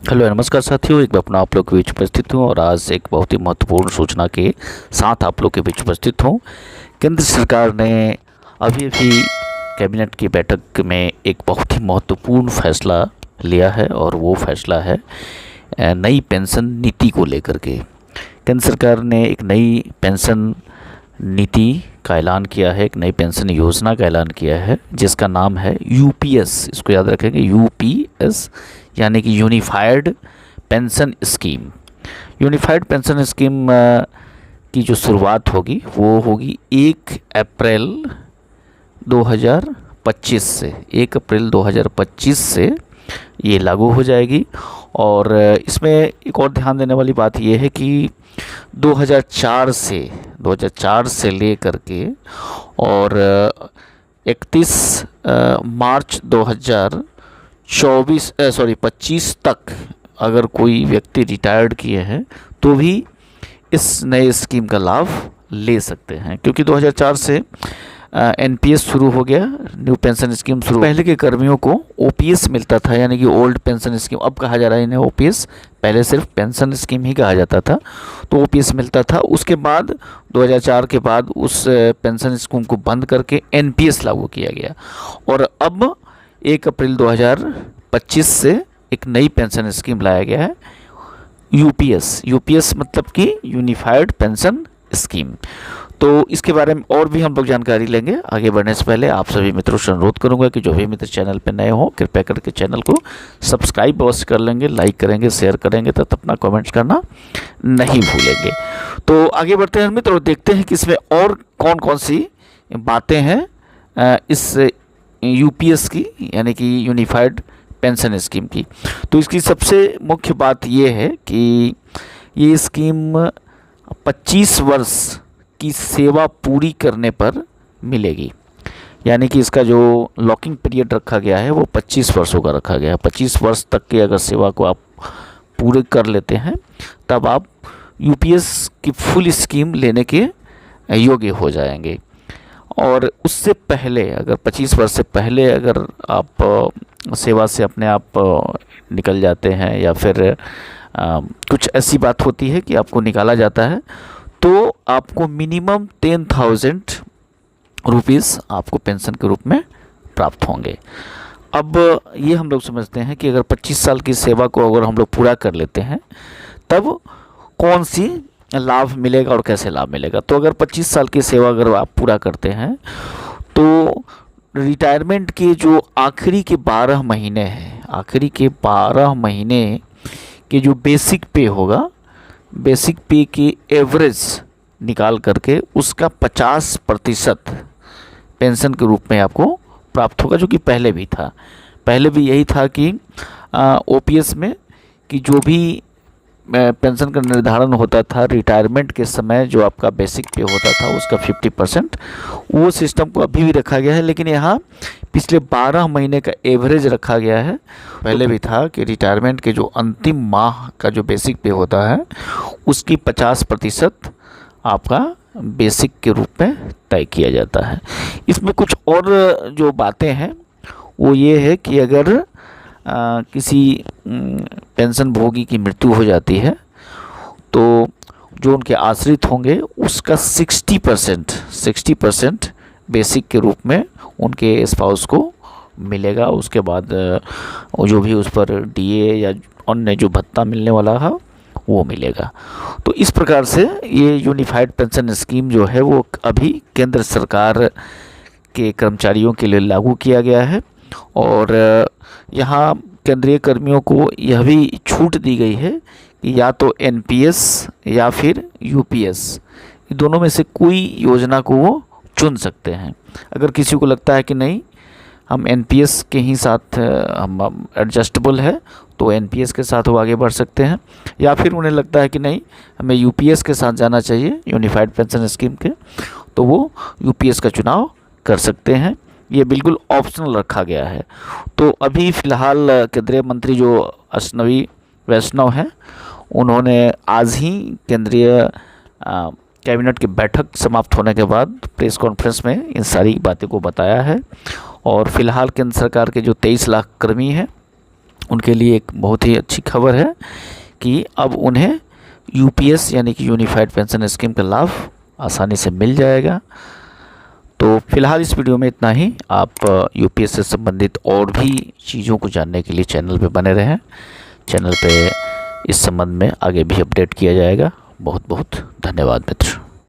Hello नमस्कार साथियों, एक बार अपना आप लोग के बीच उपस्थित हूँ और आज एक बहुत ही महत्वपूर्ण सूचना के साथ आप लोग के बीच उपस्थित हूँ। केंद्र सरकार ने अभी अभी कैबिनेट की बैठक में एक बहुत ही महत्वपूर्ण फैसला लिया है और वो फैसला है नई पेंशन नीति को लेकर के। केंद्र सरकार ने एक नई पेंशन नीति का ऐलान किया है, एक नई पेंशन योजना का ऐलान किया है जिसका नाम है यूपीएस। इसको याद रखेंगे, यूपीएस यानी कि unified pension scheme. Unified pension scheme की जो शुरुआत होगी वो होगी 1 अप्रैल 2025 से। 1 अप्रैल 2025 से ये लागू हो जाएगी। और इसमें एक और ध्यान देने वाली बात ये है कि 2004 से ले करके और 31 मार्च 25 तक अगर कोई व्यक्ति रिटायर्ड किए हैं तो भी इस नए स्कीम का लाभ ले सकते हैं, क्योंकि 2004 से एनपीएस शुरू हो गया, न्यू पेंशन स्कीम शुरू। पहले के कर्मियों को ओपीएस मिलता था, यानी कि ओल्ड पेंशन स्कीम, अब कहा जा रहा है इन्हें ओपीएस। पहले सिर्फ पेंशन स्कीम ही कहा जाता था, तो ओपीएस मिलता था। उसके बाद 2004 के बाद उस पेंशन स्कीम को बंद करके एनपीएस लागू किया गया और अब 1 अप्रैल 2025 से एक नई पेंशन स्कीम लाया गया है, यूपीएस। यूपीएस मतलब कि यूनिफाइड पेंशन स्कीम। तो इसके बारे में और भी हम लोग जानकारी लेंगे। आगे बढ़ने से पहले आप सभी मित्रों से अनुरोध करूंगा कि जो भी मित्र चैनल पर नए हो कृपया करके चैनल को सब्सक्राइब अवश्य कर लेंगे, लाइक करेंगे, शेयर करेंगे तथा अपना कमेंट्स करना नहीं भूलेंगे। तो आगे बढ़ते हैं मित्रों, देखते हैं कि इसमें और कौन कौन सी बातें हैं इस यूपीएस की, यानी कि यूनिफाइड पेंशन स्कीम की। तो इसकी सबसे मुख्य बात ये है कि ये स्कीम 25 वर्ष की सेवा पूरी करने पर मिलेगी, यानी कि इसका जो लॉकिंग पीरियड रखा गया है वो 25 वर्षों का रखा गया है। 25 वर्ष तक की अगर सेवा को आप पूरे कर लेते हैं तब आप यूपीएस की फुल स्कीम लेने के योग्य हो जाएंगे। और उससे पहले अगर 25 वर्ष से पहले अगर आप सेवा से अपने आप निकल जाते हैं या फिर कुछ ऐसी बात होती है कि आपको निकाला जाता है, तो आपको मिनिमम 10,000 रुपीज़ आपको पेंशन के रूप में प्राप्त होंगे। अब ये हम लोग समझते हैं कि अगर 25 साल की सेवा को अगर हम लोग पूरा कर लेते हैं तब कौन सी लाभ मिलेगा और कैसे लाभ मिलेगा। तो अगर 25 साल की सेवा अगर आप पूरा करते हैं तो रिटायरमेंट के जो आखिरी के 12 महीने हैं, आखिरी के 12 महीने के जो बेसिक पे होगा, बेसिक पे की एवरेज निकाल करके उसका 50% पेंशन के रूप में आपको प्राप्त होगा, जो कि पहले भी था। पहले भी यही था कि ओपीएस में कि जो भी पेंशन का निर्धारण होता था रिटायरमेंट के समय, जो आपका बेसिक पे होता था उसका 50%, वो सिस्टम को अभी भी रखा गया है, लेकिन यहाँ पिछले 12 महीने का एवरेज रखा गया है। पहले भी था कि रिटायरमेंट के जो अंतिम माह का जो बेसिक पे होता है उसकी 50% आपका बेसिक के रूप में तय किया जाता है। इसमें कुछ और जो बातें हैं वो ये है कि अगर किसी पेंशन भोगी की मृत्यु हो जाती है तो जो उनके आश्रित होंगे उसका 60% बेसिक के रूप में उनके स्पाउस को मिलेगा। उसके बाद जो भी उस पर डीए या अन्य जो भत्ता मिलने वाला है वो मिलेगा। तो इस प्रकार से ये यूनिफाइड पेंशन स्कीम जो है वो अभी केंद्र सरकार के कर्मचारियों के लिए लागू किया गया है। और यहाँ केंद्रीय कर्मियों को यह भी छूट दी गई है कि या तो एनपीएस या फिर यूपीएस, दोनों में से कोई योजना को वो चुन सकते हैं। अगर किसी को लगता है कि नहीं हम एनपीएस के ही साथ हम एडजस्टेबल है तो एनपीएस के साथ वो आगे बढ़ सकते हैं, या फिर उन्हें लगता है कि नहीं हमें यूपीएस के साथ जाना चाहिए यूनिफाइड पेंशन स्कीम के, तो वो यूपीएस का चुनाव कर सकते हैं। ये बिल्कुल ऑप्शनल रखा गया है। तो अभी फ़िलहाल केंद्रीय मंत्री जो अश्विनी वैष्णव हैं उन्होंने आज ही केंद्रीय कैबिनेट की बैठक समाप्त होने के बाद प्रेस कॉन्फ्रेंस में इन सारी बातें को बताया है। और फिलहाल केंद्र सरकार के जो 23 लाख कर्मी हैं उनके लिए एक बहुत ही अच्छी खबर है कि अब उन्हें यूपीएस यानी कि यूनिफाइड पेंशन स्कीम का लाभ आसानी से मिल जाएगा। तो फिलहाल इस वीडियो में इतना ही। आप यूपीएस से संबंधित और भी चीज़ों को जानने के लिए चैनल पे बने रहें। चैनल पे इस संबंध में आगे भी अपडेट किया जाएगा। बहुत बहुत धन्यवाद मित्र।